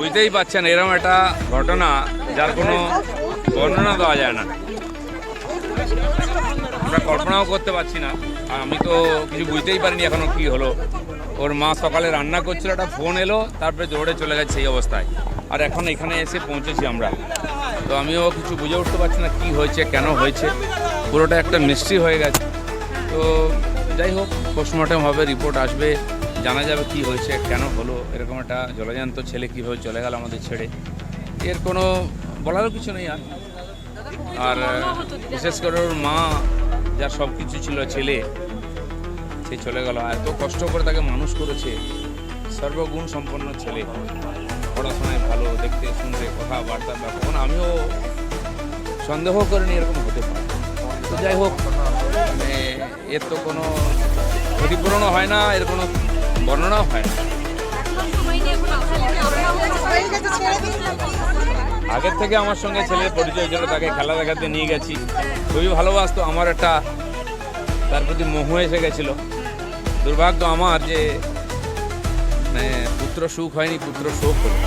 বুঝতেই পারছেন এরকম একটা ঘটনা যার কোনো বর্ণনা দেওয়া যায় না, আমরা কল্পনাও করতে পারছি না। আর আমি তো কিছু বুঝতেই পারিনি এখনো কি হলো। ওর মা সকালে রান্না করছিল, একটা ফোন এলো, তারপরে দৌড়ে চলে গেছে সেই অবস্থায়। আর এখন এখানে এসে পৌঁছেছি আমরা, তো আমিও কিছু বুঝে উঠতে পারছি না কী হয়েছে, কেন হয়েছে, পুরোটা একটা মিস্ট্রি হয়ে গেছে। তো যাই হোক, পোস্টমর্টম হবে, রিপোর্ট আসবে, জানা যাবে কি হয়েছে, কেন হলো, এরকম একটা জলজান্ত ছেলে কীভাবে চলে গেল আমাদের ছেড়ে, এর কোনো বলারও কিছু নেই। আর বিশেষ করে ওর মা, যার সব কিছু ছিল, ছেলে সে চলে গেল। এত কষ্ট করে তাকে মানুষ করেছে, সর্বগুণ সম্পন্ন ছেলে, পড়াশোনায় ভালো, দেখতে শুনতে, কথাবার্তা ব্যাপক। আমিও সন্দেহ করিনি এরকম হতে পারে। তো যাই হোক, এর তো কোনো ক্ষতিপূরণও হয় না, এর কোনো বর্ণনাও হয় না। আগের থেকে আমার সঙ্গে ছেলের পরিচয় ছিল, তাকে খেলা দেখাতে নিয়ে গেছি, খুবই ভালোবাসতো। আমার একটা তার প্রতি মোহ এসে গেছিলো। দুর্ভাগ্য আমার যে পুত্র সুখ হয়নি, পুত্র শোক হলো।